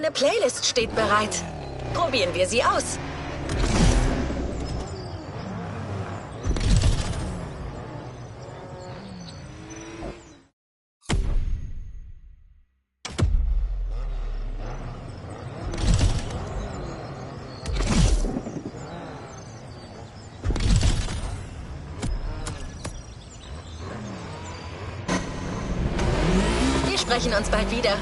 Eine Playlist steht bereit. Probieren wir sie aus. Wir sprechen uns bald wieder.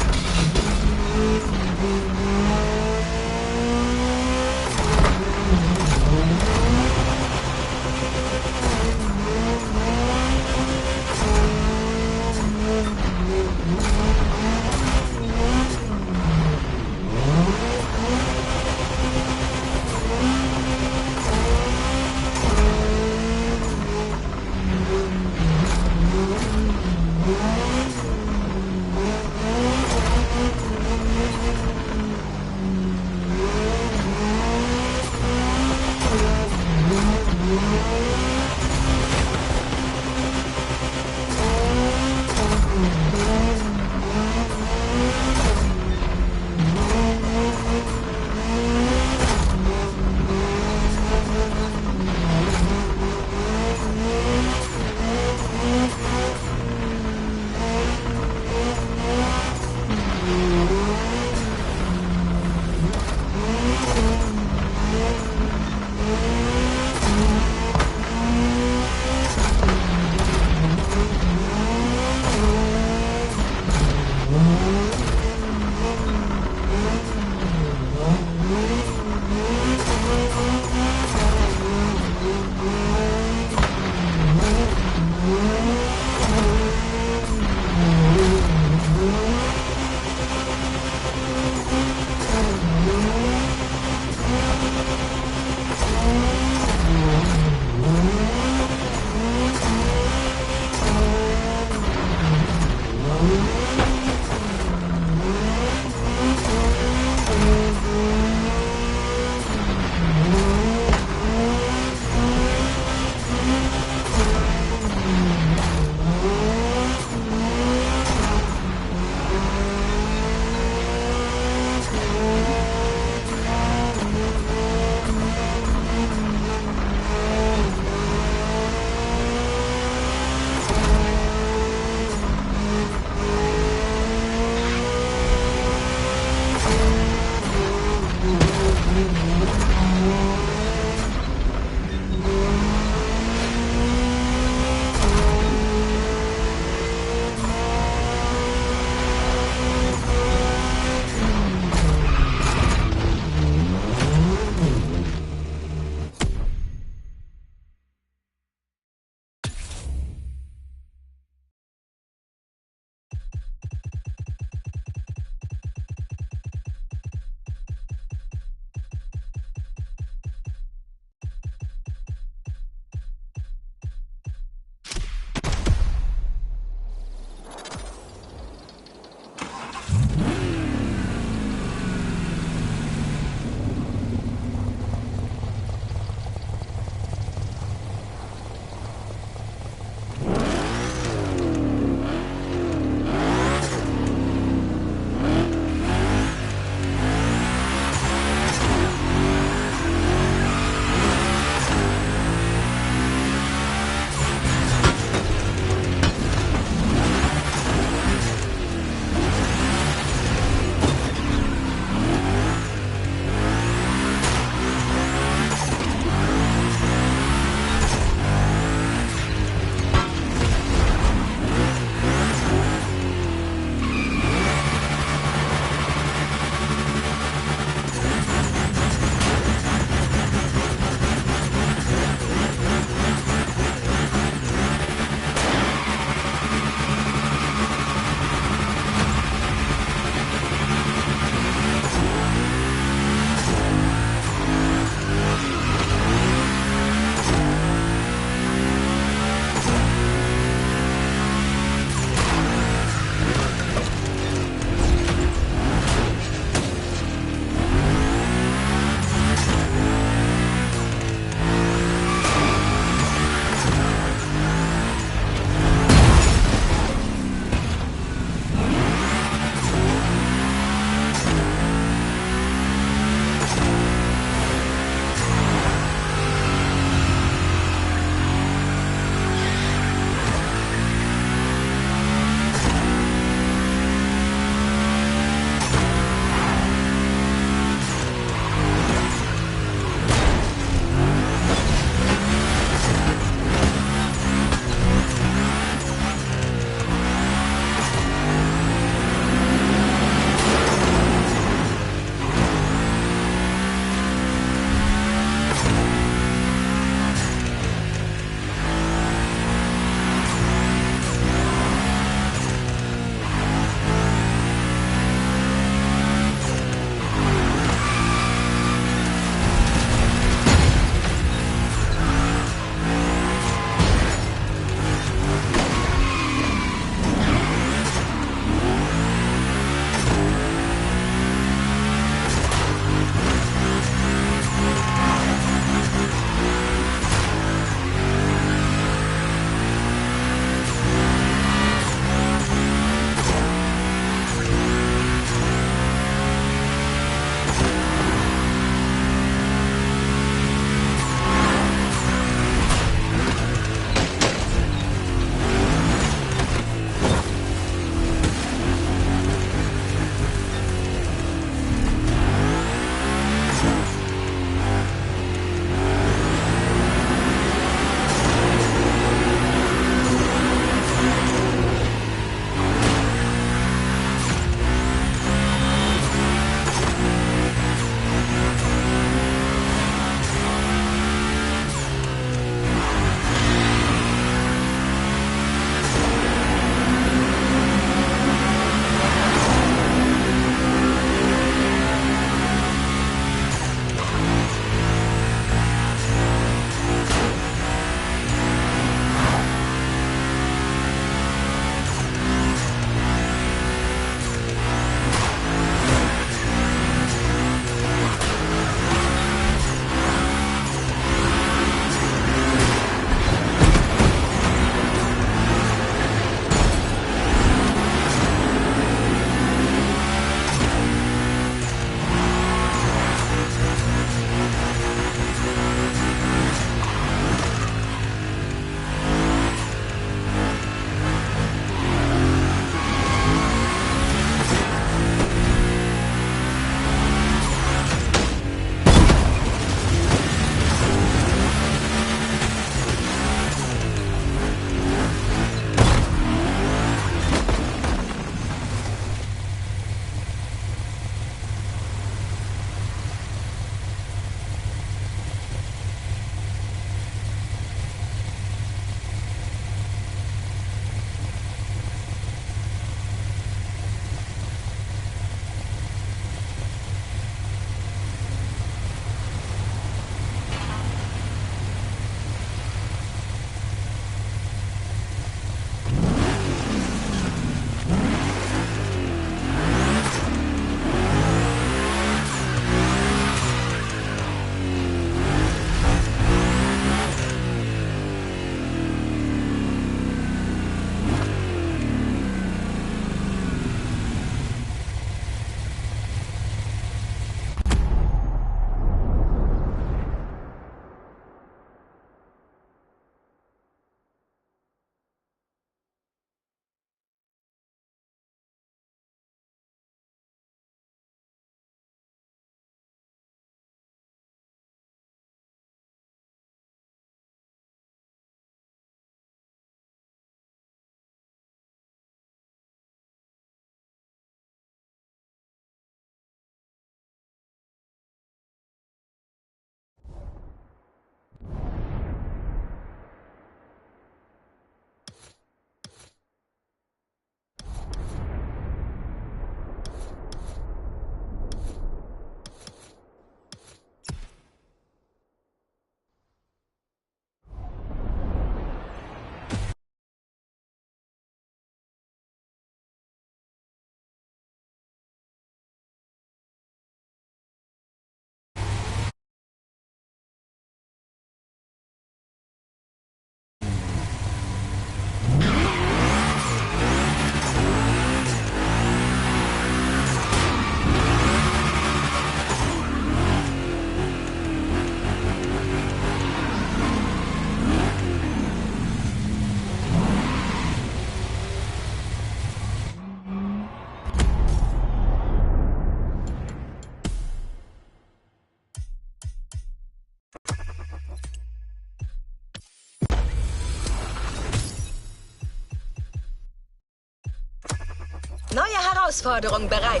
Neue Herausforderung bereit.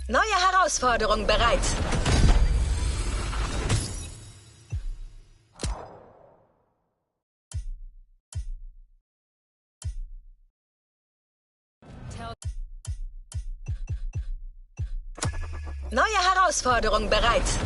Neue Herausforderung bereit. Neue Herausforderung bereit.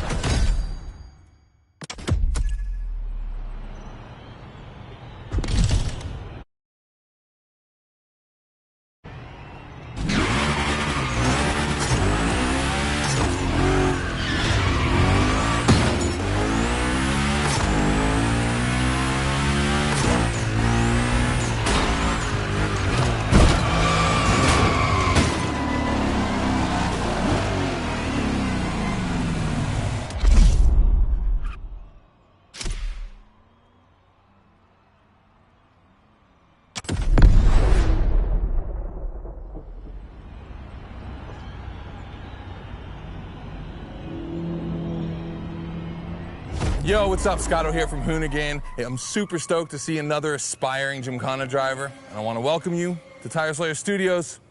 Yo, what's up? Scotto here from Hoonigan. Hey, I'm super stoked to see another aspiring Gymkhana driver, and I want to welcome you to Tire Slayer Studios,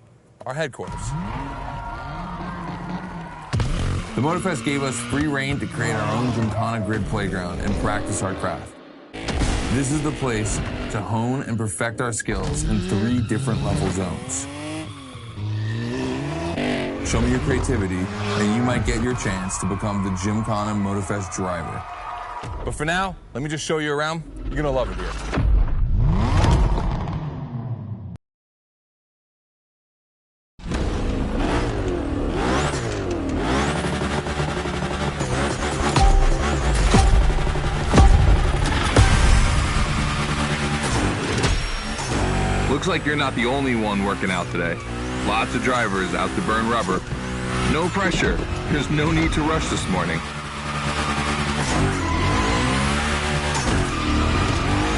our headquarters. The Motorfest gave us free reign to create our own Gymkhana grid playground and practice our craft. This is the place to hone and perfect our skills in 3 different level zones. Show me your creativity, and you might get your chance to become the Gymkhana Motorfest driver. But for now, let me just show you around. You're gonna love it here. Looks like you're not the only one working out today. Lots of drivers out to burn rubber. No pressure. There's no need to rush this morning.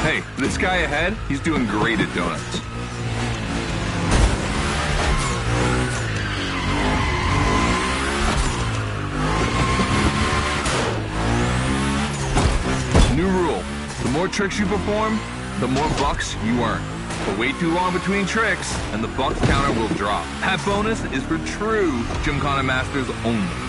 Hey, this guy ahead, he's doing great at donuts. New rule, the more tricks you perform, the more bucks you earn. But wait too long between tricks, and the bucks counter will drop. That bonus is for true Gymkhana masters only.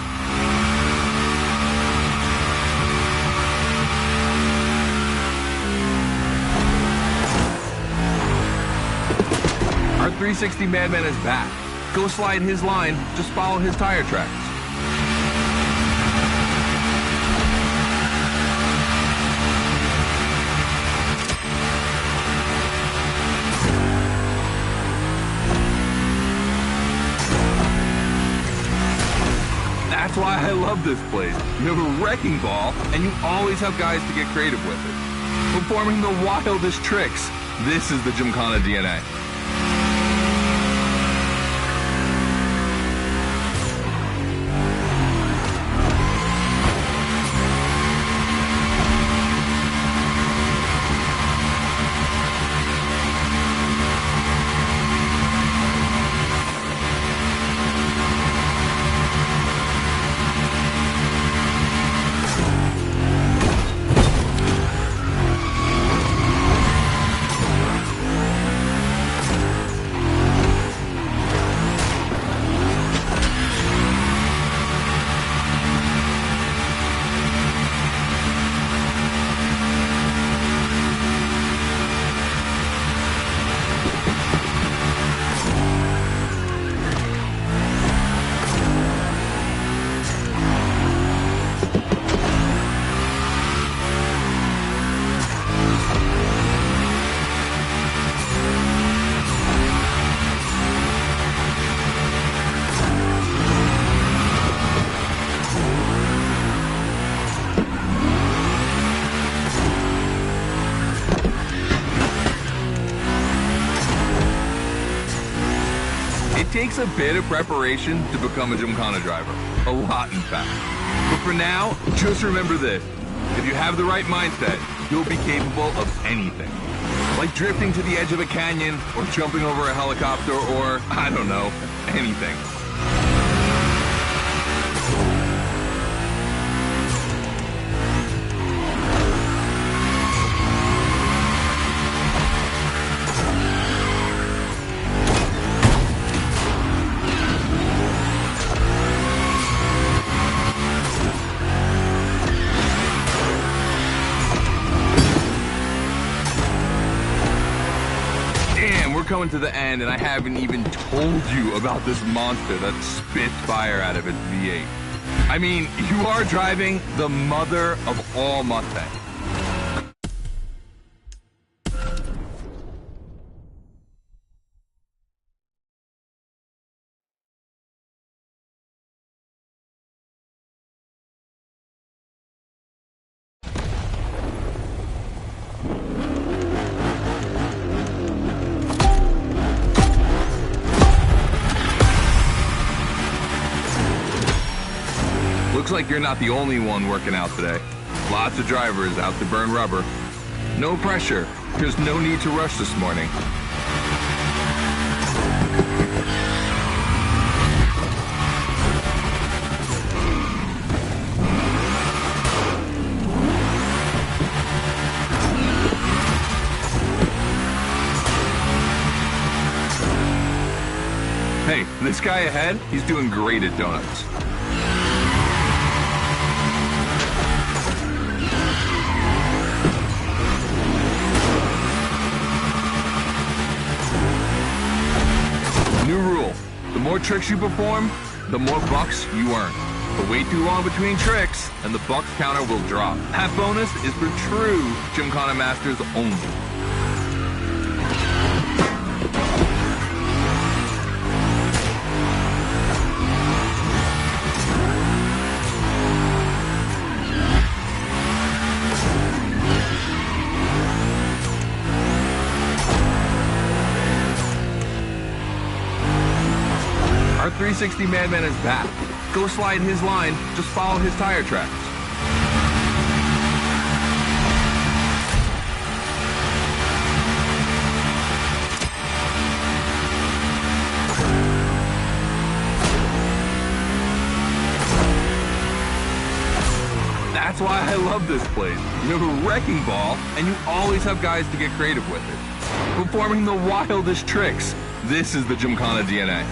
Our 360 Madman is back. Go slide his line, just follow his tire tracks. That's why I love this place. You have a wrecking ball, and you always have guys to get creative with it. Performing the wildest tricks. This is the Gymkhana DNA. It takes a bit of preparation to become a Gymkhana driver. A lot, in fact. But for now, just remember this. If you have the right mindset, you'll be capable of anything. Like drifting to the edge of a canyon, or jumping over a helicopter, or, I don't know, anything. we're coming to the end, and I haven't even told you about this monster that spits fire out of its V8. I mean, you are driving the mother of all Mustangs. Looks like you're not the only one working out today. Lots of drivers out to burn rubber. No pressure. There's no need to rush this morning. Hey, this guy ahead, he's doing great at donuts. New rule, the more tricks you perform, the more bucks you earn. But wait too long between tricks, and the bucks counter will drop. That bonus is for true Gymkhana Masters only. Our 360 Madman is back. Go slide his line, just follow his tire tracks. That's why I love this place. You have a wrecking ball, and you always have guys to get creative with it. Performing the wildest tricks. This is the Gymkhana DNA.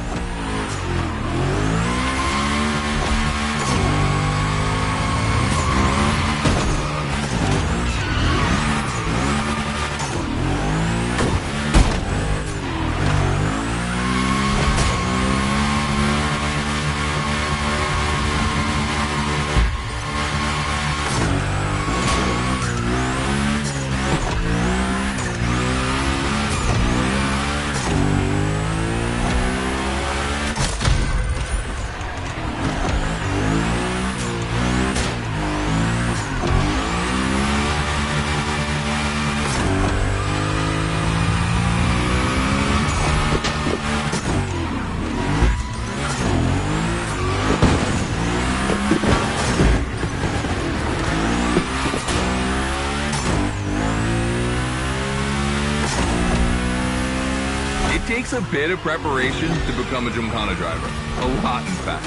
It takes a bit of preparation to become a Gymkhana driver. A lot, in fact.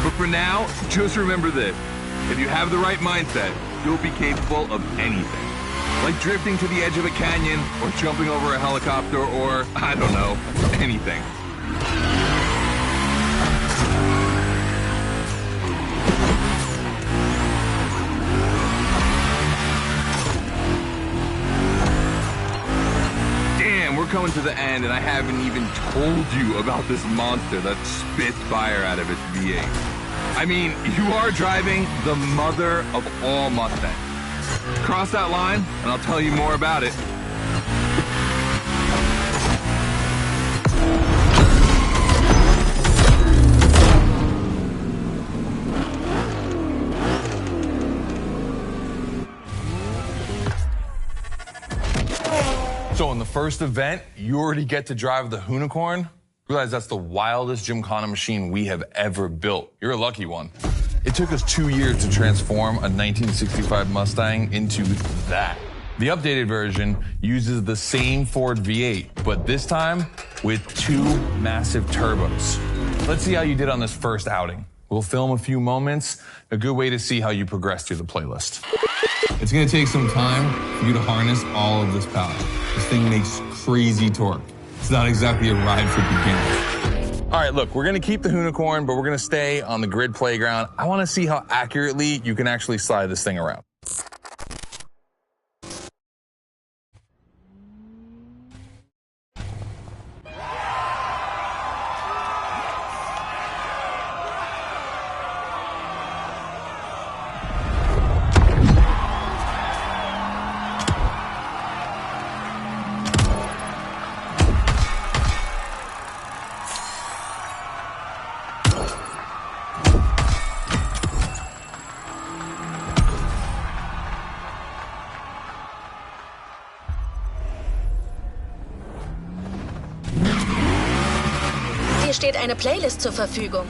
But for now, just remember this. If you have the right mindset, you'll be capable of anything. Like drifting to the edge of a canyon, or jumping over a helicopter, or, I don't know, anything. We're coming to the end, and I haven't even told you about this monster that spits fire out of its V8. I mean, you are driving the mother of all Mustangs. Cross that line, and I'll tell you more about it. So in the first event, you already get to drive the Hoonicorn. Realize that's the wildest Gymkhana machine we have ever built. You're a lucky one. It took us 2 years to transform a 1965 Mustang into that. The updated version uses the same Ford V8, but this time with 2 massive turbos. Let's see how you did on this first outing. We'll film a few moments, a good way to see how you progress through the playlist. It's gonna take some time for you to harness all of this power. This thing makes crazy torque. It's not exactly a ride for beginners. All right, look, we're gonna keep the Hoonicorn, but we're gonna stay on the grid playground. I wanna see how accurately you can actually slide this thing around. steht eine Playlist zur Verfügung.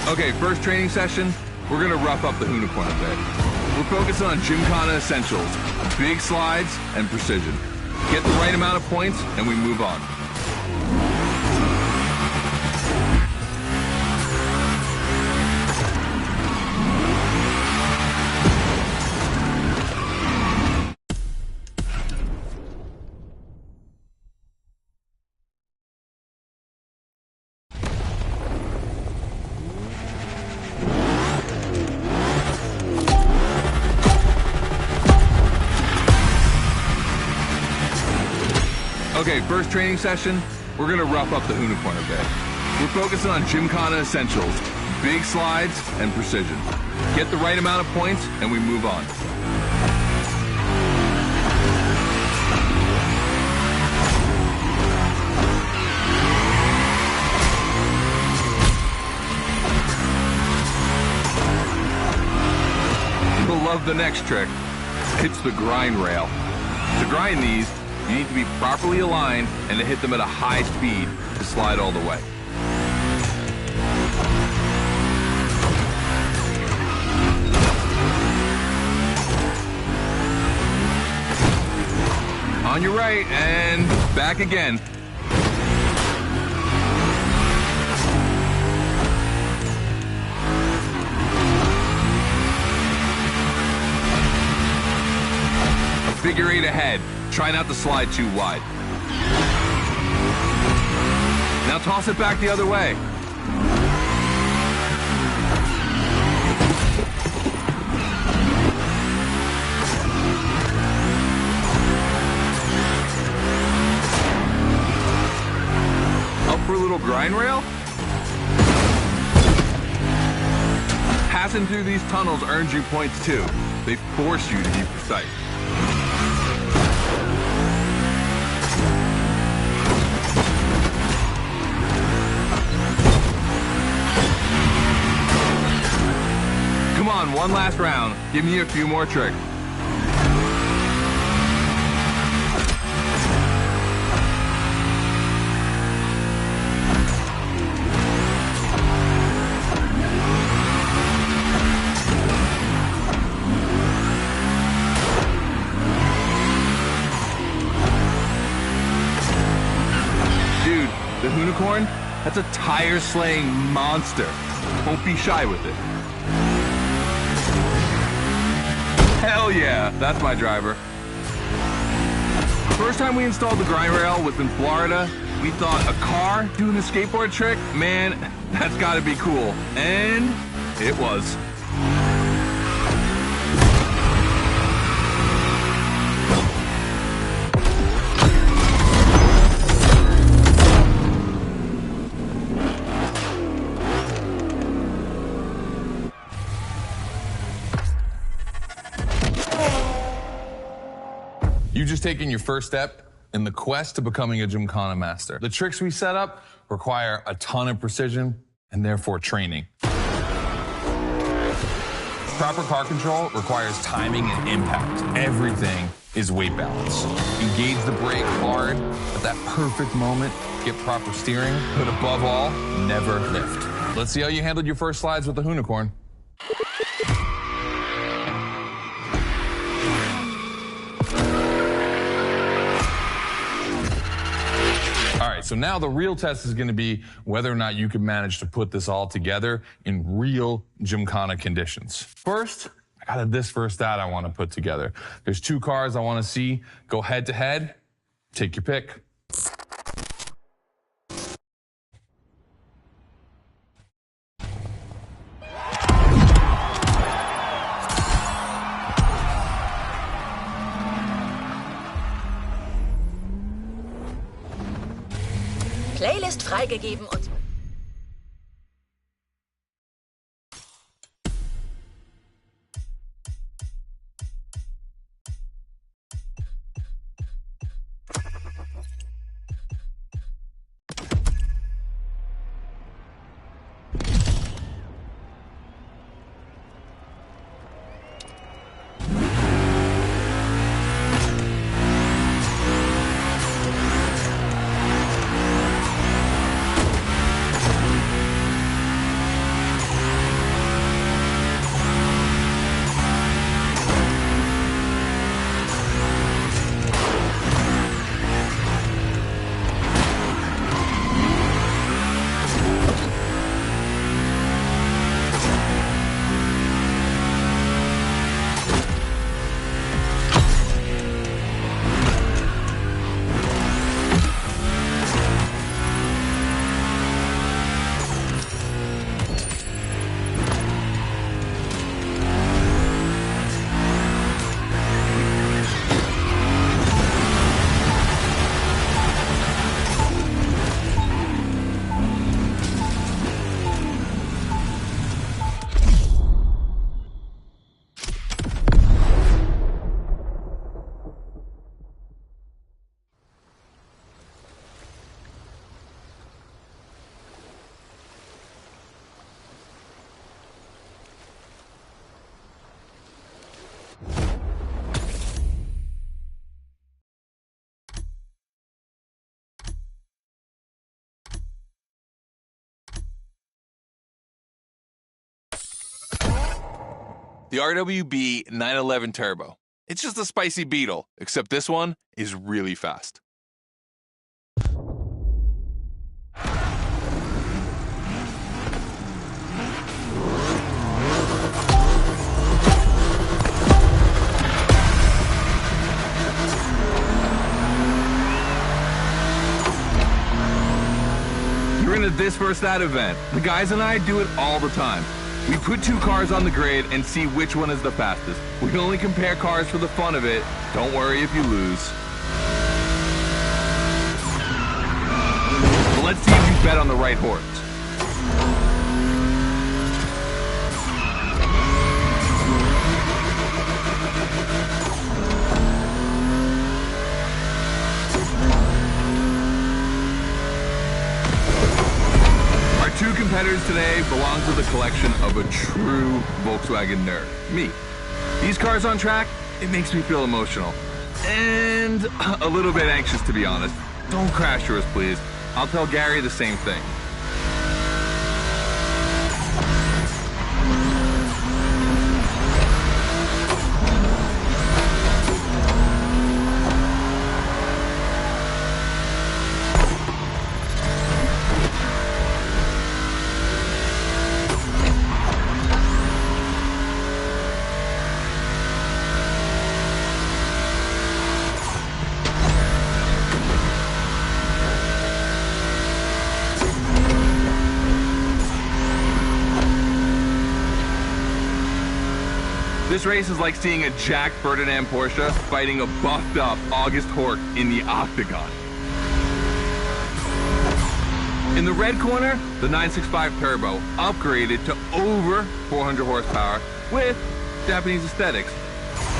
Okay, first training session, we're gonna rough up the unicorn a bit. We're focusing on Gymkhana essentials, big slides, and precision. Get the right amount of points, and we move on. Okay, first training session, we're gonna rough up the unicorn a bit. We're focusing on Gymkhana essentials, big slides, and precision. Get the right amount of points, and we move on. You'll love the next trick. It's the grind rail. To grind these, you need to be properly aligned and to hit them at a high speed to slide all the way. On your right and back again. A figure eight ahead. Try not to slide too wide. Now toss it back the other way. Up for a little grind rail? Passing through these tunnels earns you points too. They force you to be precise. Come on, one last round. Give me a few more tricks. Dude, the unicorn, that's a tire-slaying monster. Don't be shy with it. Hell yeah, that's my driver. First time we installed the grind rail was in Florida. We thought a car doing a skateboard trick, man, that's gotta be cool. And it was. You've just taken your first step in the quest to becoming a Gymkhana master. The tricks we set up require a ton of precision and therefore training. Proper car control requires timing and impact. Everything is weight balance. Engage the brake hard at that perfect moment, get proper steering, but above all, never lift. Let's see how you handled your first slides with the Unicorn. All right, so now the real test is going to be whether or not you can manage to put this all together in real Gymkhana conditions. First, I got this first stat I want to put together. There's 2 cars I want to see go head to head. Take your pick. Playlist freigegeben und... The RWB 911 Turbo. It's just a spicy Beetle, except this one is really fast. You're into this first that event. The guys and I do it all the time. We put 2 cars on the grid and see which one is the fastest. We can only compare cars for the fun of it. Don't worry if you lose. But let's see if you bet on the right horse. Our 2 competitors today belong to the collection of a true Volkswagen nerd, me. These cars on track, it makes me feel emotional. And a little bit anxious, to be honest. Don't crash yours, please. I'll tell Gary the same thing. This race is like seeing a Jack Ferdinand Porsche fighting a buffed up August Hork in the octagon. In the red corner, the 965 Turbo, upgraded to over 400 horsepower with Japanese aesthetics.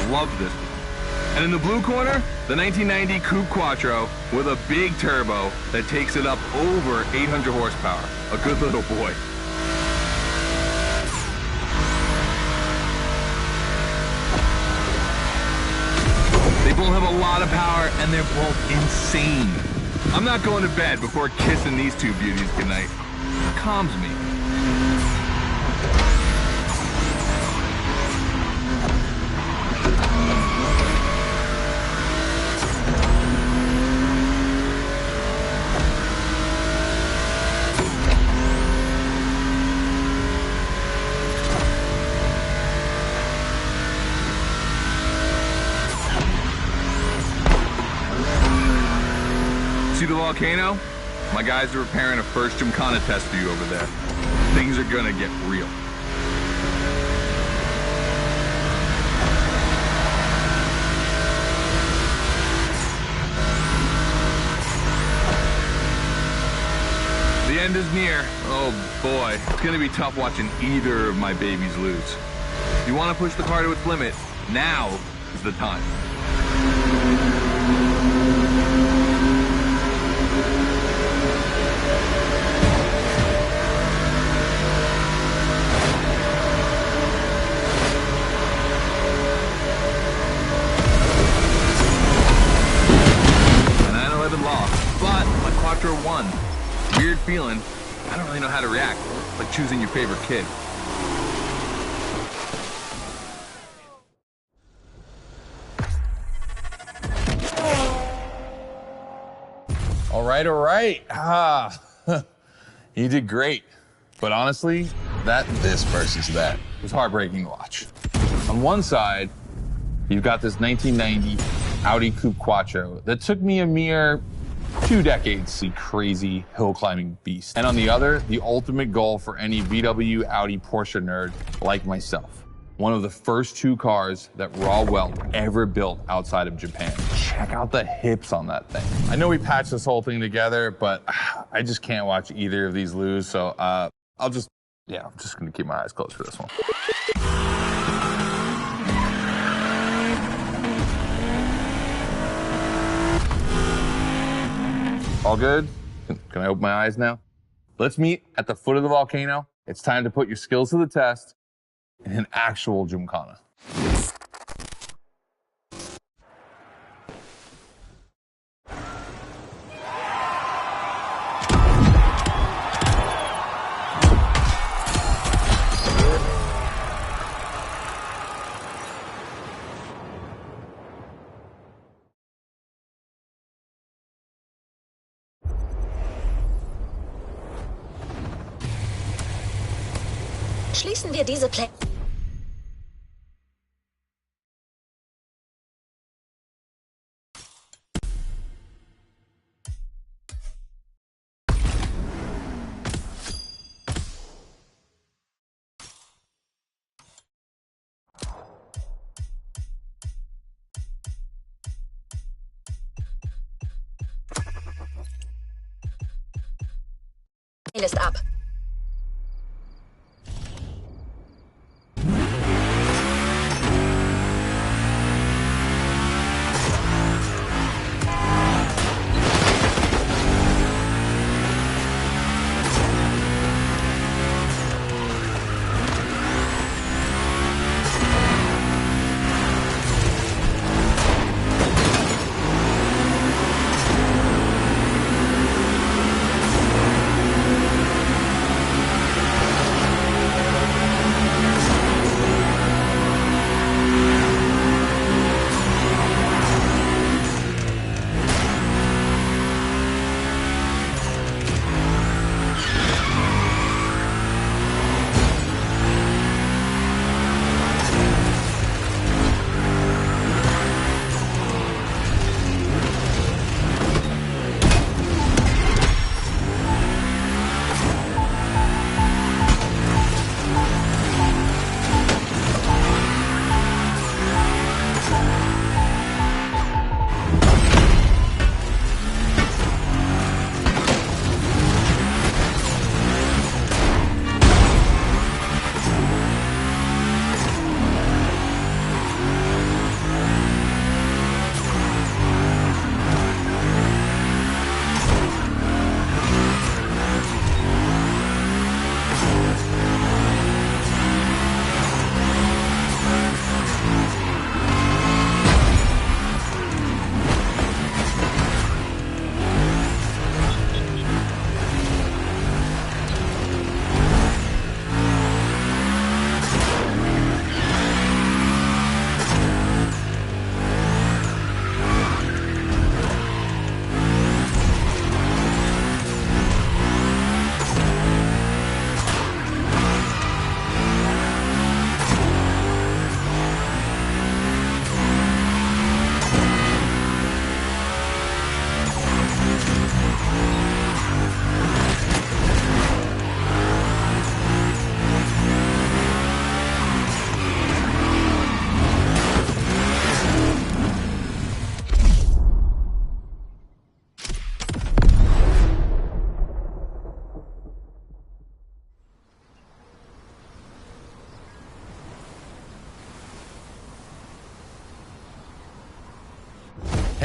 Love this one. And in the blue corner, the 1990 Coupe Quattro with a big turbo that takes it up over 800 horsepower. A good little boy. lot of power, and they're both insane. I'm not going to bed before kissing these two beauties goodnight. It calms me. See the volcano? My guys are preparing a first Gymkhana test for you over there. Things are gonna get real. The end is near. Oh boy, it's gonna be tough watching either of my babies lose. If you wanna push the car to its limit, now is the time. But my Quattro won. Weird feeling. I don't really know how to react. It's like choosing your favorite kid. All right. You did great. But honestly, this versus that was heartbreaking to watch. On one side, you've got this 1990 Audi Coupe Quattro that took me a mere 2 decades to see crazy hill climbing beast. And on the other, the ultimate goal for any VW, Audi, Porsche nerd like myself. One of the first 2 cars that Raw Welt ever built outside of Japan. Check out the hips on that thing. I know we patched this whole thing together, but I just can't watch either of these lose. So I'm just gonna keep my eyes closed for this one. All good? Can I open my eyes now? Let's meet at the foot of the volcano. It's time to put your skills to the test in an actual Gymkhana. Schließen wir diese Plätze. Ist ab.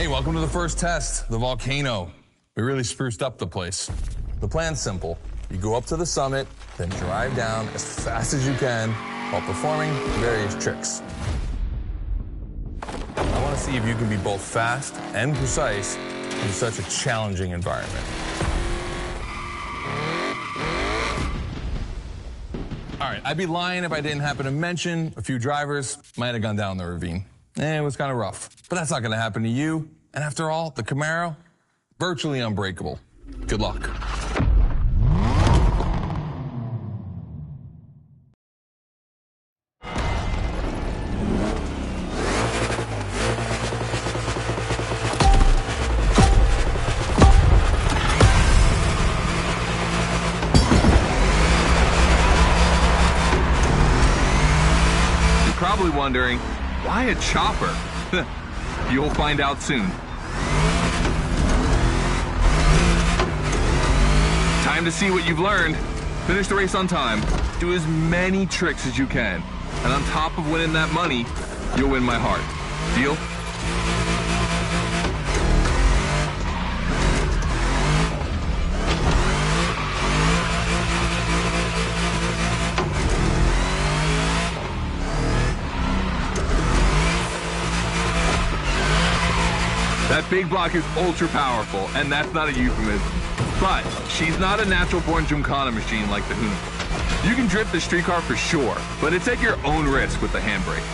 Hey, welcome to the first test, the volcano. We really spruced up the place. The plan's simple. You go up to the summit, then drive down as fast as you can while performing various tricks. I want to see if you can be both fast and precise in such a challenging environment. All right, I'd be lying if I didn't happen to mention a few drivers might have gone down the ravine. It was kind of rough, but that's not going to happen to you. And after all, the Camaro, virtually unbreakable. Good luck. You're probably wondering, why a chopper? You'll find out soon. Time to see what you've learned. Finish the race on time. Do as many tricks as you can. And on top of winning that money, you'll win my heart. Deal? That big block is ultra powerful, and that's not a euphemism. But she's not a natural-born Gymkhana machine like the Huna. You can drift the streetcar for sure, but it's at your own risk with the handbrake.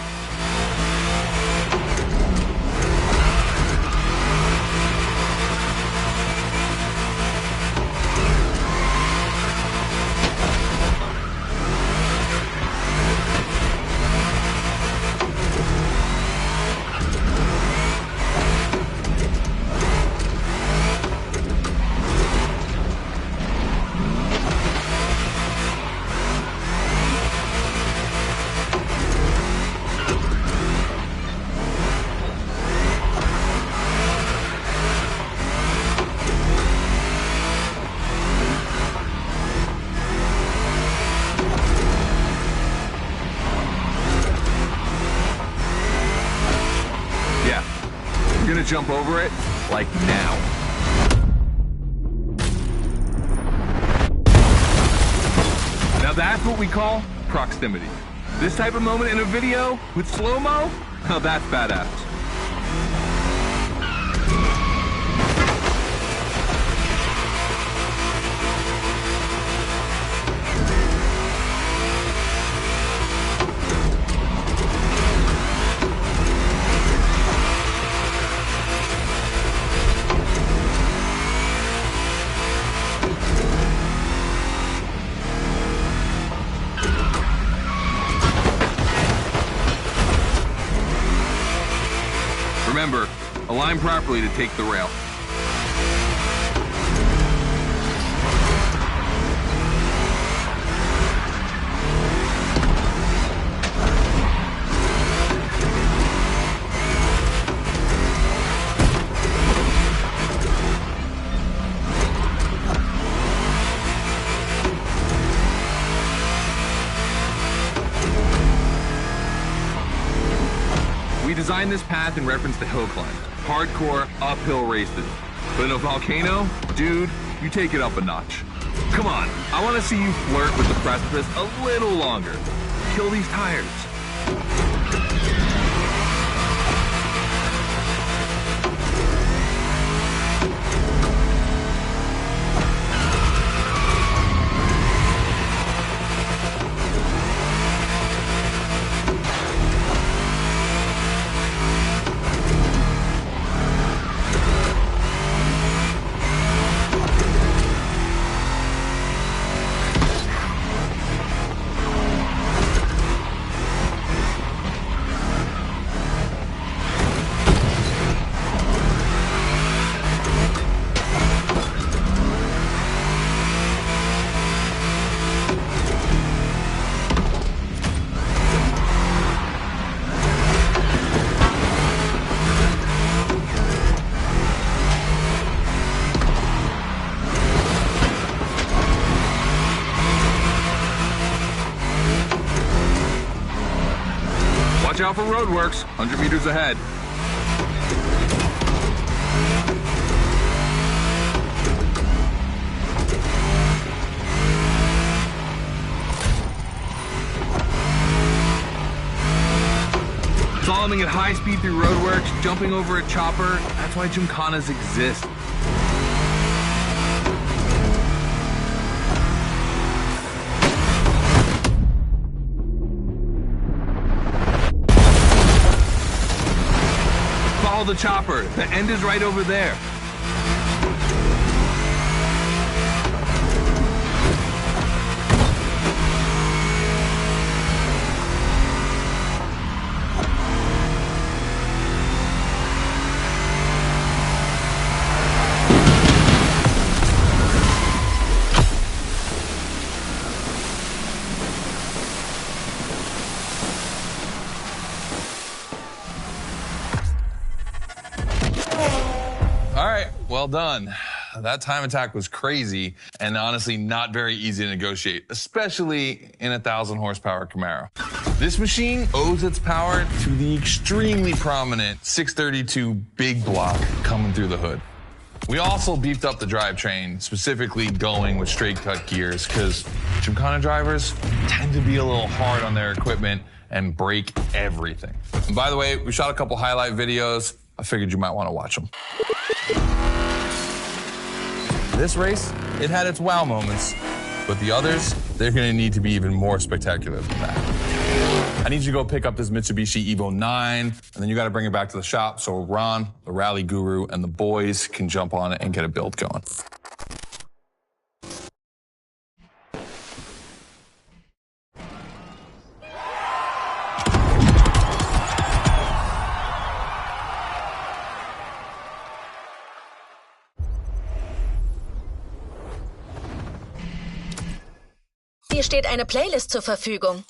You're gonna jump over it, like now. Now that's what we call proximity. This type of moment in a video with slow-mo, now that's badass. Remember, align properly to take the rail. We designed this path in reference to hill climb, hardcore uphill races. But in a volcano, dude, you take it up a notch. Come on, I want to see you flirt with the precipice a little longer. Kill these tires. Watch out for roadworks, 100 meters ahead. Slaloming at high speed through roadworks, jumping over a chopper, that's why Gymkhanas exist. Follow the chopper, the end is right over there. Well done. That time attack was crazy and honestly not very easy to negotiate, especially in a 1,000 horsepower Camaro. This machine owes its power to the extremely prominent 632 big block coming through the hood. We also beefed up the drivetrain, specifically going with straight cut gears, because Gymkhana drivers tend to be a little hard on their equipment and break everything. And by the way, we shot a couple highlight videos. I figured you might want to watch them. This race, it had its wow moments, but the others, they're gonna need to be even more spectacular than that. I need you to go pick up this Mitsubishi Evo 9, and then you gotta bring it back to the shop so Ron, the rally guru, and the boys can jump on it and get a build going. Dir steht eine Playlist zur Verfügung.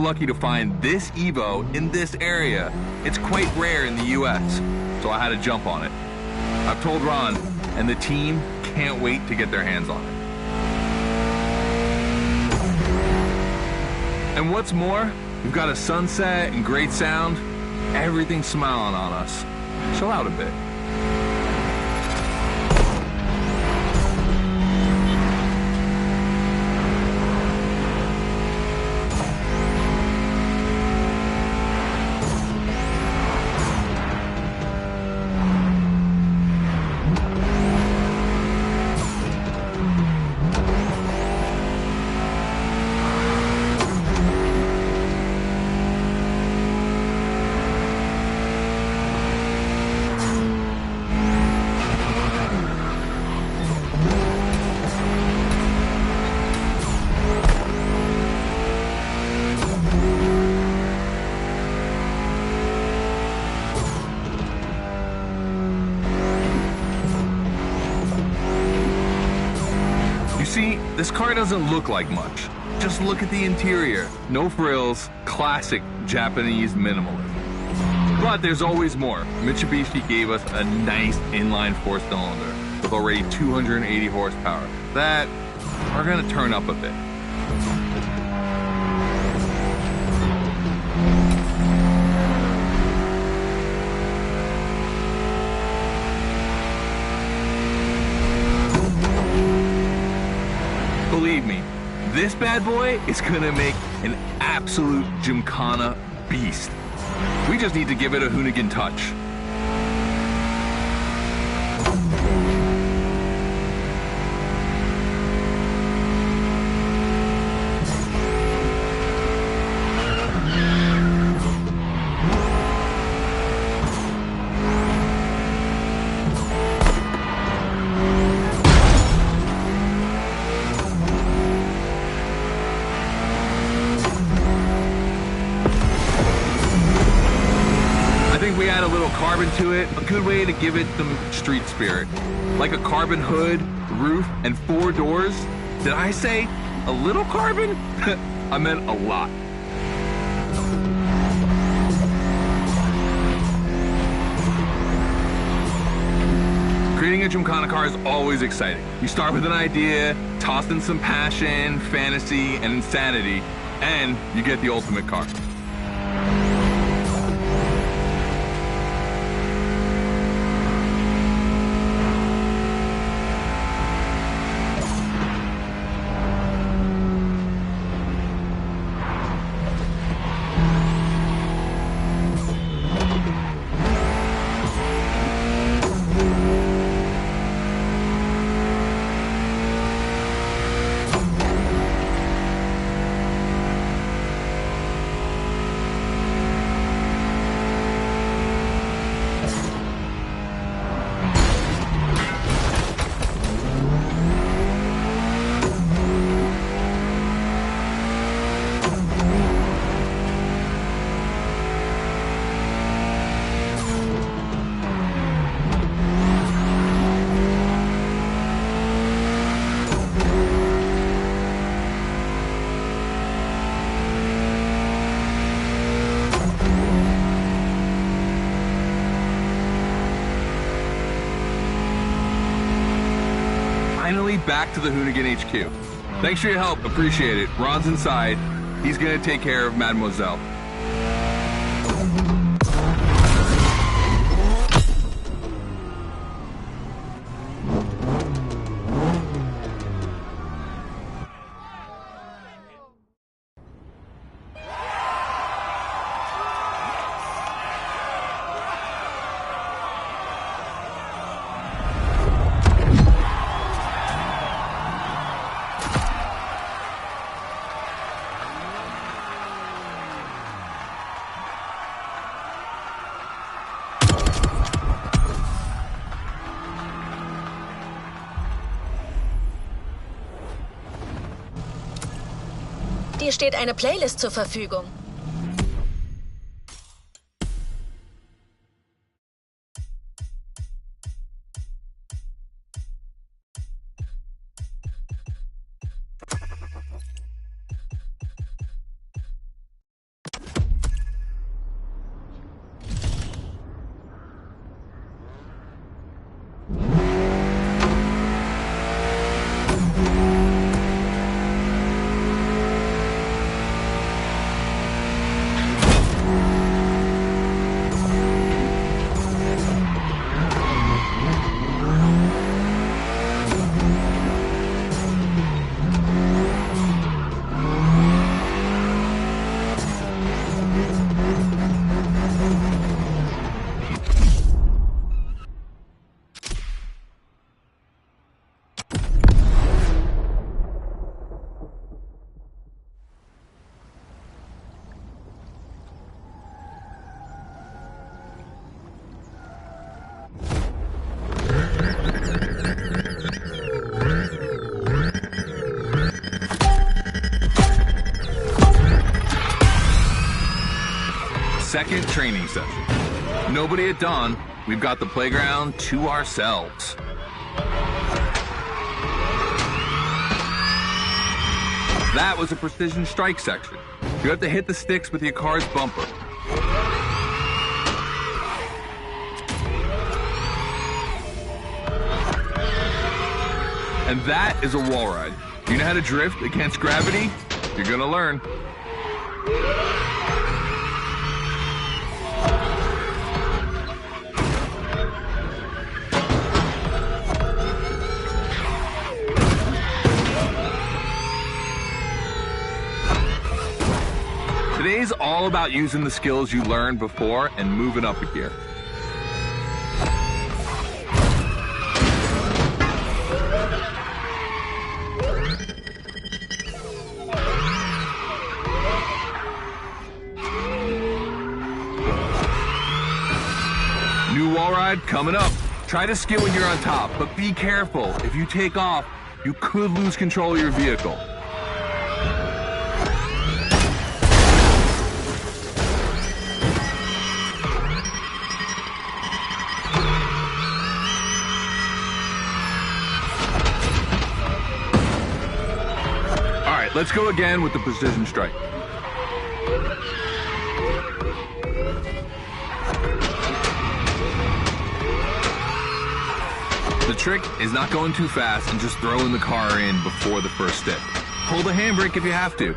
Lucky to find this Evo in this area. It's quite rare in the US, so I had to jump on it. I've told Ron, and the team can't wait to get their hands on it. And what's more, we've got a sunset and great sound. Everything's smiling on us. Chill out a bit. See, this car doesn't look like much. Just look at the interior. No frills, classic Japanese minimalism. But there's always more. Mitsubishi gave us a nice inline four-cylinder with already 280 horsepower that are gonna turn up a bit. Believe me, this bad boy is gonna make an absolute Gymkhana beast. We just need to give it a Hoonigan touch. We add a little carbon to it, a good way to give it some street spirit. Like a carbon hood, roof, and 4 doors. Did I say a little carbon? I meant a lot. Creating a Gymkhana car is always exciting. You start with an idea, toss in some passion, fantasy, and insanity, and you get the ultimate car. Finally back to the Hoonigan HQ. Thanks for your help, appreciate it. Ron's inside. He's gonna take care of Mademoiselle. Dir steht eine Playlist zur Verfügung. Second training session. Nobody at dawn. We've got the playground to ourselves. That was a precision strike section. You have to hit the sticks with your car's bumper. And that is a wall ride. You know how to drift against gravity? You're gonna learn. Today's all about using the skills you learned before and moving up a gear. New wall ride coming up. Try to skid when you're on top, but be careful. If you take off, you could lose control of your vehicle. All right, let's go again with the precision strike. The trick is not going too fast and just throwing the car in before the first stick. Pull the handbrake if you have to.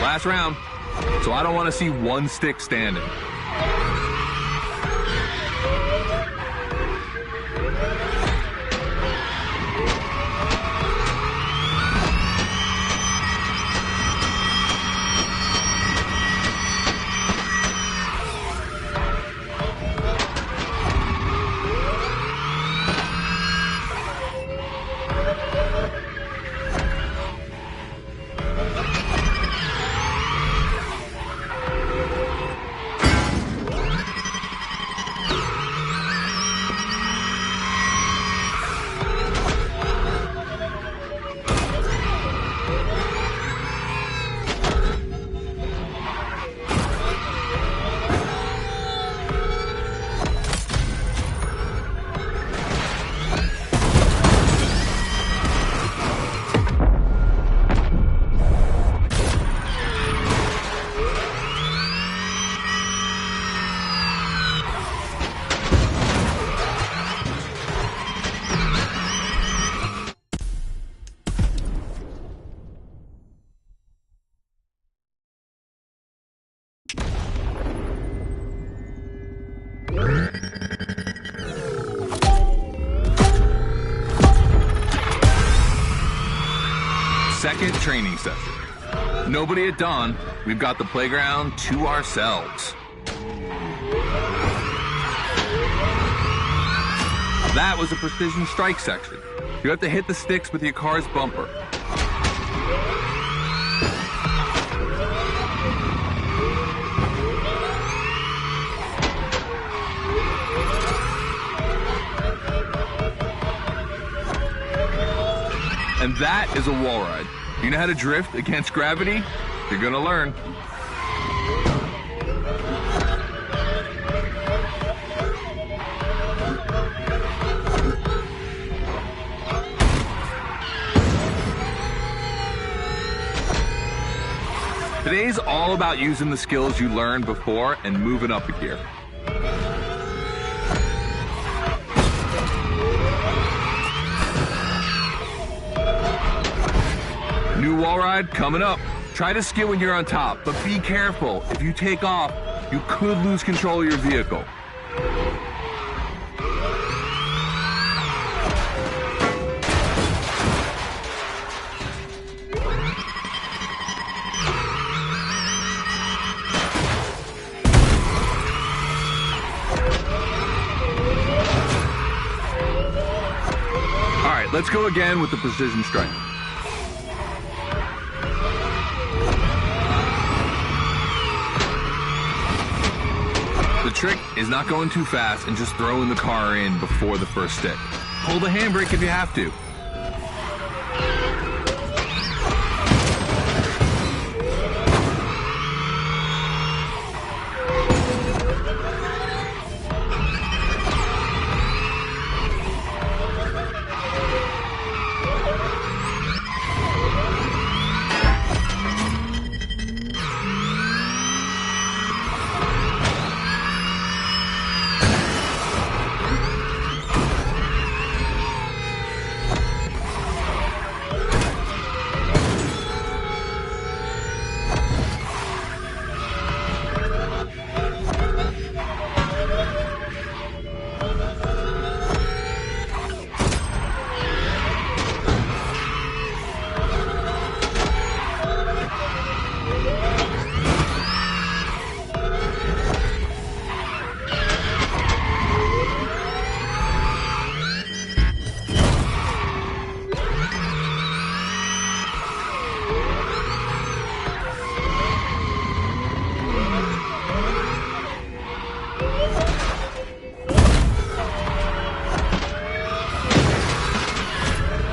Last round, so I don't want to see one stick standing. Second training session. Nobody at dawn. We've got the playground to ourselves. That was a precision strike section. You have to hit the sticks with your car's bumper. And that is a wall ride. You know how to drift against gravity? You're gonna learn. Today's all about using the skills you learned before and moving up a gear. New wall ride coming up. Try to skid when you're on top, but be careful. If you take off, you could lose control of your vehicle. All right, let's go again with the precision strike. trick is not going too fast and just throwing the car in before the first stick. Pull the handbrake if you have to.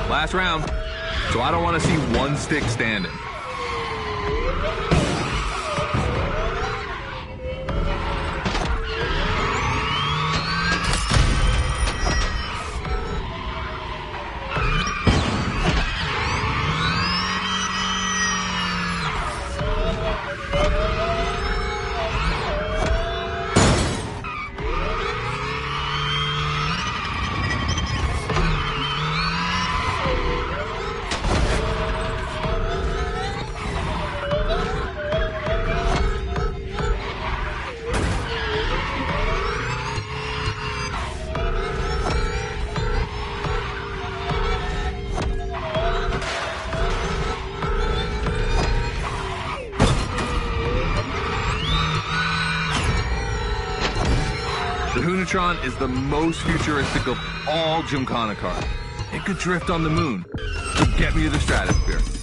Last round, so I don't want to see one stick standing. The Hoonatron is the most futuristic of all Gymkhana cars. It could drift on the moon. So get me to the stratosphere.